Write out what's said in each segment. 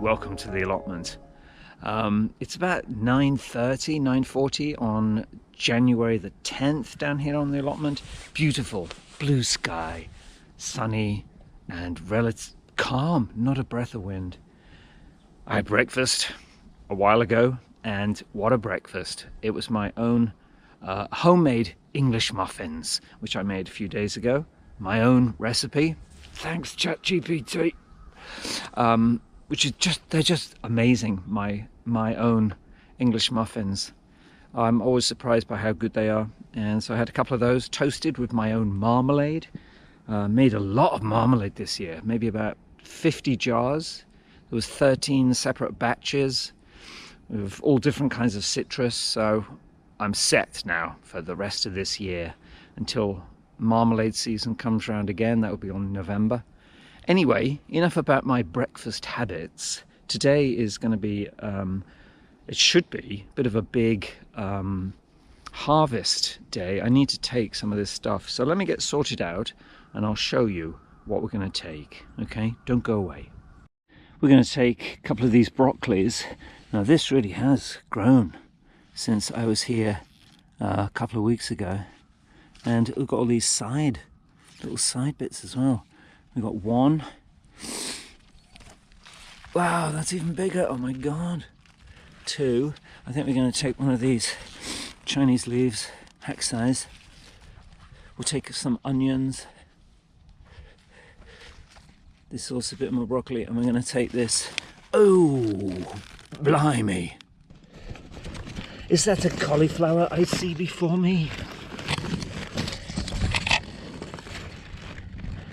welcome to the allotment. It's about 9:30, 9:40 on January the 10th down here on the allotment. Beautiful blue sky, sunny and relative calm, not a breath of wind. I had breakfast a while ago, and what a breakfast. It was my own homemade English muffins, which I made a few days ago. My own recipe. Thanks, ChatGPT. They're just amazing, my own English muffins. I'm always surprised by how good they are. And so I had a couple of those toasted with my own marmalade. Made a lot of marmalade this year, maybe about 50 jars. There was 13 separate batches of all different kinds of citrus. So I'm set now for the rest of this year until marmalade season comes around again. That will be on November. Anyway, enough about my breakfast habits. Today is going to be, it should be, a bit of a big harvest day. I need to take some of this stuff. So let me get sorted out and I'll show you what we're going to take. Okay, don't go away. We're going to take a couple of these broccolis. Now this really has grown since I was here a couple of weeks ago. And we've got all these little side bits as well. We've got one. Wow, that's even bigger. Oh my God. Two. I think we're going to take one of these Chinese leaves, hack size. We'll take some onions. This is also a bit more broccoli, and we're going to take this. Oh, blimey. Is that a cauliflower I see before me?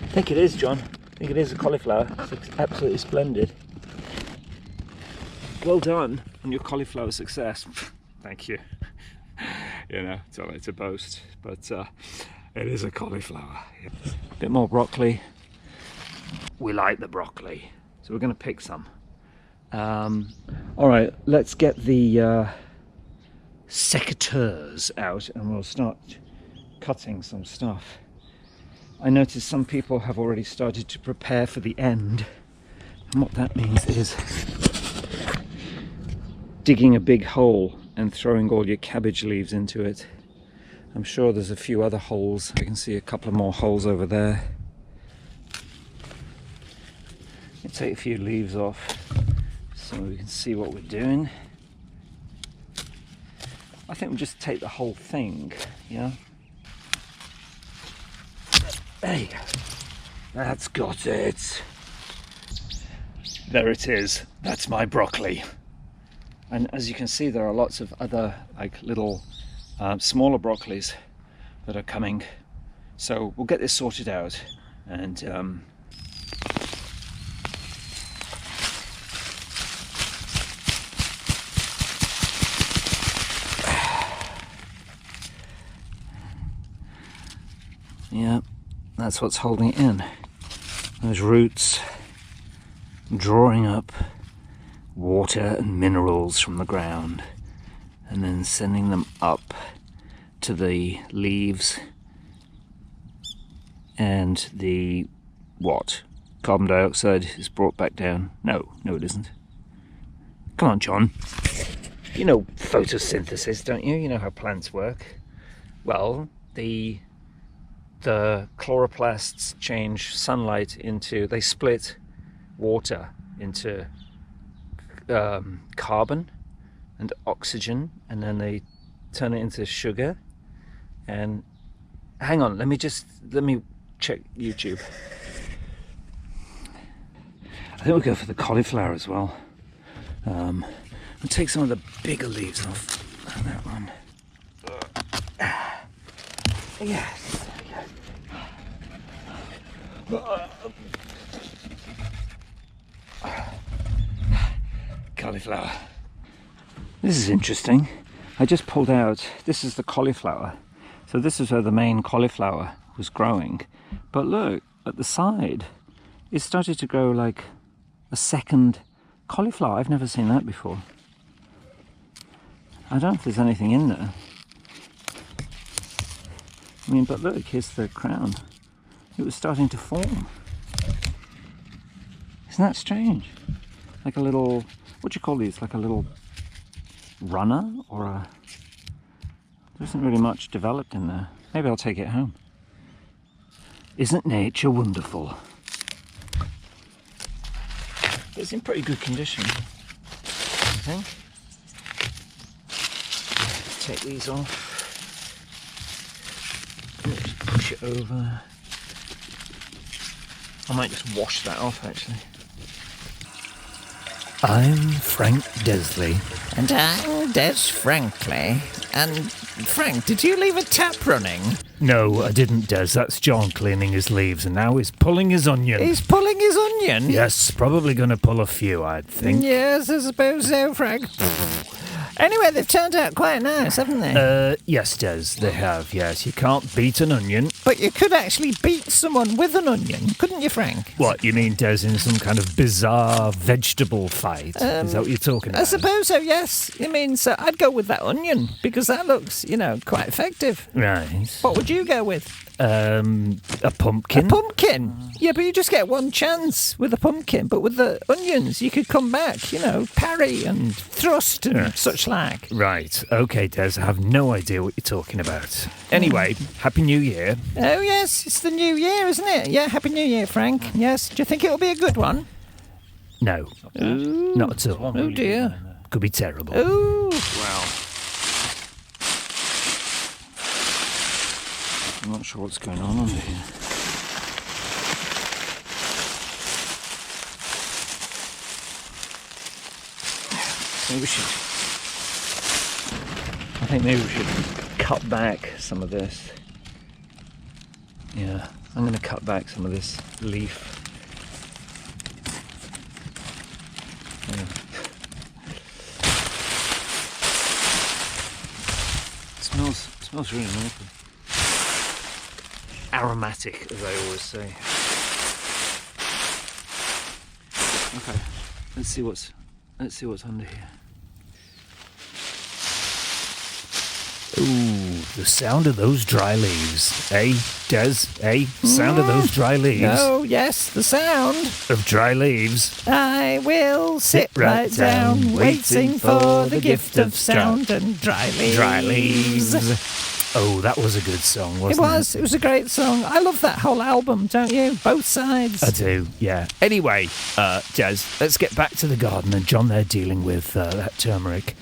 I think it is, John. I think it is a cauliflower. It's absolutely splendid. Well done on your cauliflower success. Thank you. You know, it's all right to boast, but it is a cauliflower. A bit more broccoli. We like the broccoli, so we're going to pick some. All right, let's get the secateurs out and we'll start cutting some stuff. I noticed some people have already started to prepare for the end. And what that means is digging a big hole and throwing all your cabbage leaves into it. I'm sure there's a few other holes. I can see a couple of more holes over there. I'll take a few leaves off so we can see what we're doing. I think we'll just take the whole thing, yeah? There you go. That's got it. There it is. That's my broccoli. And as you can see, there are lots of other like little smaller broccolis that are coming. So we'll get this sorted out and yeah. That's what's holding it in. Those roots drawing up water and minerals from the ground and then sending them up to the leaves and the carbon dioxide is brought back down. No it isn't. Come on, John. You know photosynthesis, don't you? You know how plants work. Well, the chloroplasts change sunlight into, they split water into carbon and oxygen, and then they turn it into sugar. And hang on, let me check YouTube. I think we'll go for the cauliflower as well. We'll take some of the bigger leaves off that one. Yes. Cauliflower. This is interesting. I just pulled out, this is the cauliflower. So this is where the main cauliflower was growing. But look, at the side, it started to grow like a second cauliflower. I've never seen that before. I don't know if there's anything in there. I mean, but look, here's the crown. It was starting to form. Isn't that strange? like a little, what do you call these? Like a little runner or a, there isn't really much developed in there. Maybe I'll take it home. Isn't nature wonderful? It's in pretty good condition, I think. Take these off. Just push it over. I might just wash that off actually. I'm Frank Desley. And I'm Des Frankley. And Frank, did you leave a tap running? No, I didn't, Des. That's John cleaning his leaves and now he's pulling his onion. He's pulling his onion? Yes, probably going to pull a few, I'd think. Yes, I suppose so, Frank. Anyway, they've turned out quite nice, haven't they? Yes, Des, they have, yes. You can't beat an onion. But you could actually beat someone with an onion, couldn't you, Frank? What, you mean, Des, in some kind of bizarre vegetable fight? Is that what you're talking about? I suppose so, yes. I mean, so I'd go with that onion, because that looks, quite effective. Right. What would you go with? A pumpkin. A pumpkin? Yeah, but you just get one chance with a pumpkin. But with the onions, you could come back, parry and thrust and such like. Right. Okay, Des, I have no idea what you're talking about. Anyway, Happy New Year. Oh, yes, it's the new year, isn't it? Yeah, Happy New Year, Frank. Yes. Do you think it'll be a good one? No. Ooh. Not at all. Oh, dear. Could be terrible. Ooh. Wow. I'm not sure what's going on under here. Maybe we should... I think maybe we should cut back some of this. Yeah, I'm going to cut back some of this leaf. Yeah. It smells really nice. Aromatic, as I always say. Okay, let's see what's under here. Ooh, the sound of those dry leaves. Eh, Des? Eh? Sound of those dry leaves. Oh, yes, the sound of dry leaves. I will sit right down, waiting for the gift of sound and dry leaves. Dry leaves. Oh, that was a good song, wasn't it? It was a great song. I love that whole album, don't you? Both sides. I do, yeah. Anyway, Des, let's get back to the garden and John there dealing with that turmeric.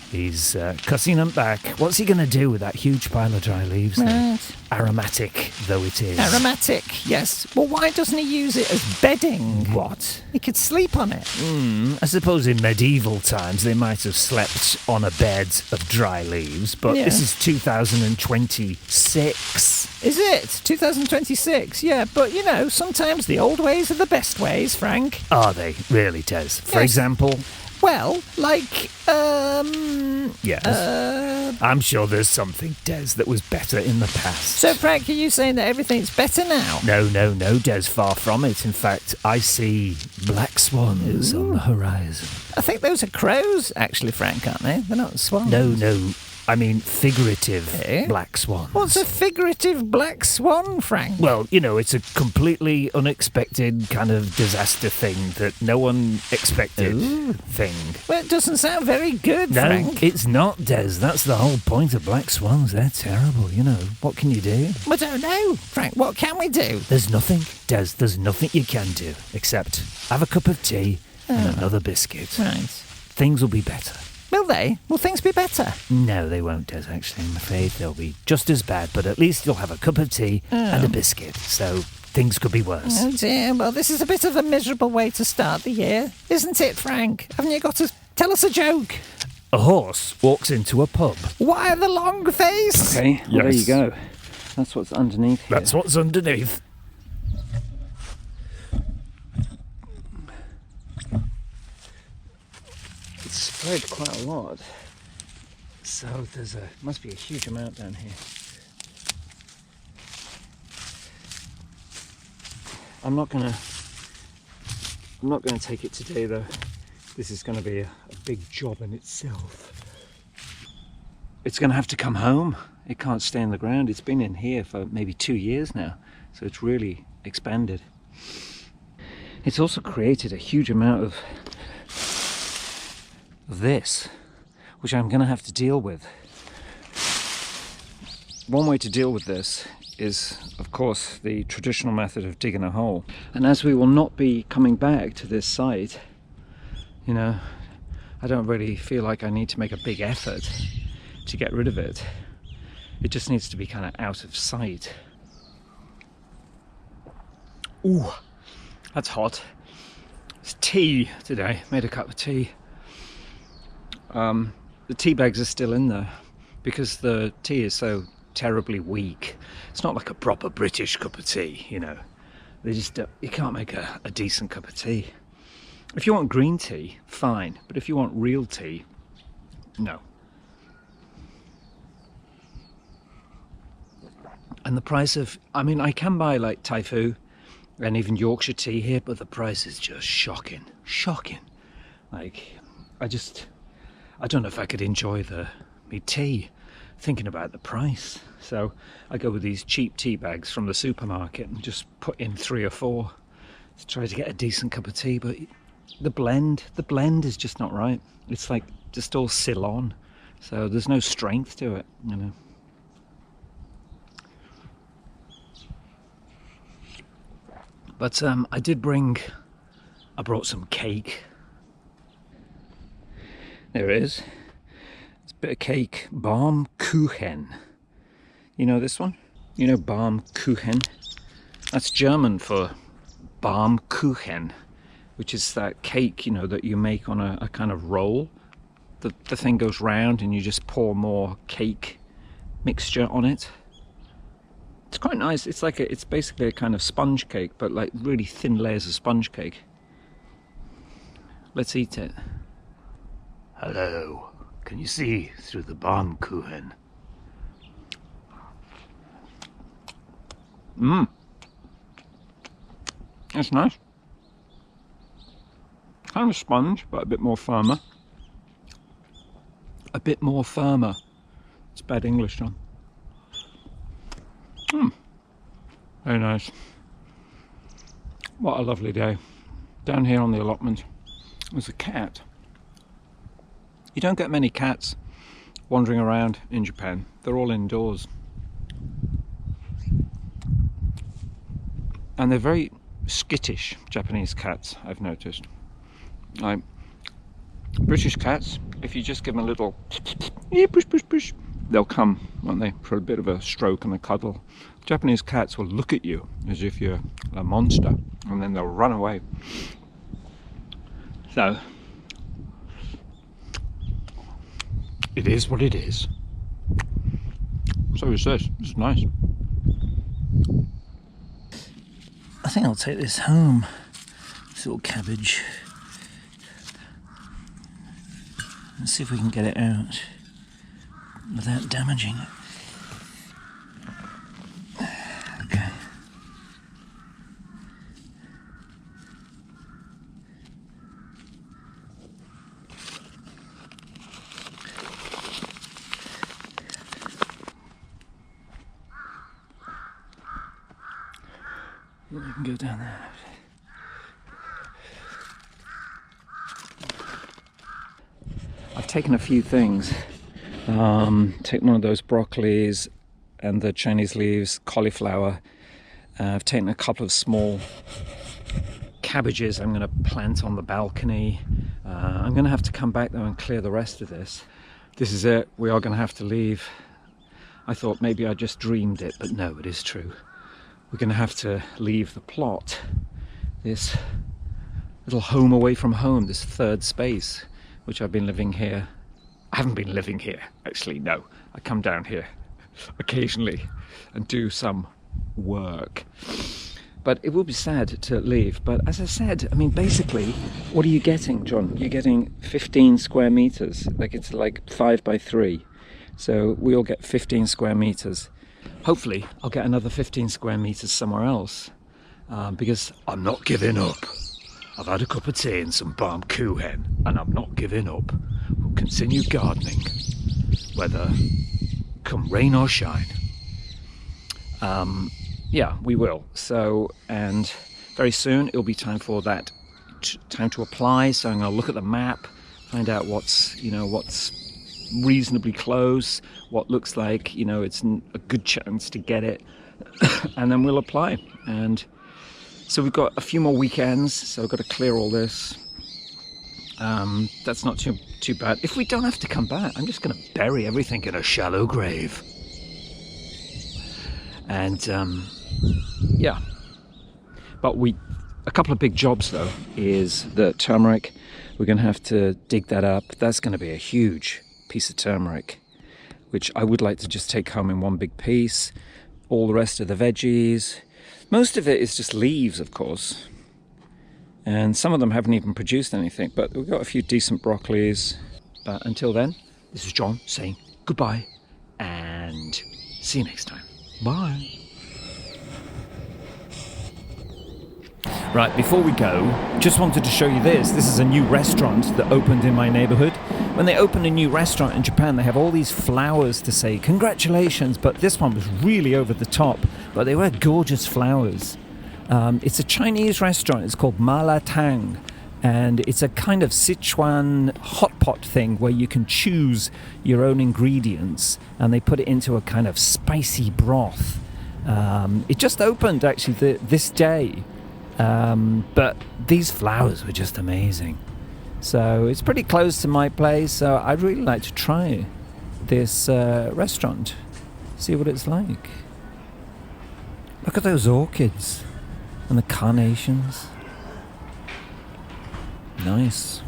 He's cutting them back. What's he going to do with that huge pile of dry leaves? Right. Aromatic though it is. Aromatic, yes. Well, why doesn't he use it as bedding? What? He could sleep on it. I suppose in medieval times they might have slept on a bed of dry leaves, but this is 2026. Is it? 2026? Yeah, but sometimes the old ways are the best ways, Frank. Are they? Really, Des? For example? Well, like, yes. I'm sure there's something, Des, that was better in the past. So, Frank, are you saying that everything's better now? No, Des, far from it. In fact, I see black swans on the horizon. I think those are crows, actually, Frank, aren't they? They're not swans. No. I mean figurative black swans. What's a figurative black swan, Frank? Well, it's a completely unexpected kind of disaster thing that no one expected thing. Well, it doesn't sound very good, Frank. No, it's not, Des. That's the whole point of black swans. They're terrible, What can you do? I don't know, Frank. What can we do? There's nothing, Des. There's nothing you can do except have a cup of tea and another biscuit. Right. Things will be better. Will they? Will things be better? No, they won't, Des, actually. I'm afraid they'll be just as bad, but at least you'll have a cup of tea and a biscuit, so things could be worse. Oh dear, well this is a bit of a miserable way to start the year, isn't it, Frank? Haven't you got to tell us a joke? A horse walks into a pub. Why the long face? Okay, well, there you go. That's what's underneath here. That's what's underneath. Spread quite a lot, so must be a huge amount down here. I'm not gonna take it today though. This is going to be a big job in itself. It's going to have to come home. It can't stay in the ground. It's been in here for maybe 2 years now, so it's really expanded. It's also created a huge amount of of this, which I'm going to have to deal with. One way to deal with this is, of course, the traditional method of digging a hole. And as we will not be coming back to this site, you know, I don't really feel like I need to make a big effort to get rid of it. It just needs to be kind of out of sight. Ooh, that's hot. It's tea today. Made a cup of tea. The tea bags are still in there because the tea is so terribly weak. It's not like a proper British cup of tea, you know. They just you can't make a decent cup of tea. If you want green tea, fine, but if you want real tea, no. And the price of, I mean, I can buy like Typhoo and even Yorkshire tea here, but the price is just shocking. Like, I don't know if I could enjoy me tea thinking about the price. So I go with these cheap tea bags from the supermarket and just put in 3 or 4 to try to get a decent cup of tea. But the blend is just not right. It's like just all Ceylon, so there's no strength to it, you know. But I brought some cake. There it is. It's a bit of cake. Baumkuchen. You know this one? You know Baumkuchen? That's German for Baumkuchen, which is that cake, you know, that you make on a kind of roll. The thing goes round and you just pour more cake mixture on it. It's quite nice. It's basically a kind of sponge cake, but like really thin layers of sponge cake. Let's eat it. Hello. Can you see through the Baumkuchen? That's nice. Kind of a sponge, but a bit more firmer. A bit more firmer. It's bad English, John. Very nice. What a lovely day. Down here on the allotment, there's a cat. You don't get many cats wandering around in Japan. They're all indoors. And they're very skittish, Japanese cats, I've noticed. Like British cats, if you just give them a little push, push, push, they'll come, won't they, for a bit of a stroke and a cuddle. Japanese cats will look at you as if you're a monster, and then they'll run away. So, it is what it is. So is this. It's nice. I think I'll take this home. This little cabbage. Let's see if we can get it out without damaging it. Okay. You can go down there. I've taken a few things. Take one of those broccolis and the Chinese leaves, cauliflower. I've taken a couple of small cabbages I'm going to plant on the balcony. I'm going to have to come back though and clear the rest of this. This is it. We are going to have to leave. I thought maybe I just dreamed it, but no, it is true. We're going to have to leave the plot, this little home away from home, this third space, which I've been living here. I haven't been living here, actually, no. I come down here occasionally and do some work. But it will be sad to leave. But as I said, I mean, basically, what are you getting, John? You're getting 15 square meters. Like, it's like 5 by 3. So we all get 15 square meters. Hopefully, I'll get another 15 square meters somewhere else. Because I'm not giving up. I've had a cup of tea and some Baumkuchen, and I'm not giving up. We'll continue gardening, whether come rain or shine. Yeah, we will. So, and very soon it'll be time for that, time to apply. So I'm going to look at the map, find out what's reasonably close, what looks like it's a good chance to get it, and then we'll apply. And so we've got a few more weekends, so I've got to clear all this. That's not too bad. If we don't have to come back, I'm just going to bury everything in a shallow grave. And yeah, but a couple of big jobs though is the turmeric. We're going to have to dig that up. That's going to be a huge piece of turmeric, which I would like to just take home in one big piece. All the rest of the veggies, most of it is just leaves, of course, and some of them haven't even produced anything, but we've got a few decent broccolis. But until then, this is John saying goodbye and see you next time. Bye. Right, before we go, just wanted to show you this. This is a new restaurant that opened in my neighborhood. When they open a new restaurant in Japan, they have all these flowers to say congratulations, but this one was really over the top, but they were gorgeous flowers. It's a Chinese restaurant. It's called Mala Tang, and it's a kind of Sichuan hot pot thing where you can choose your own ingredients, and they put it into a kind of spicy broth. It just opened actually this day. But these flowers were just amazing. So it's pretty close to my place, so I'd really like to try this restaurant, see what it's like. Look at those orchids and the carnations. Nice.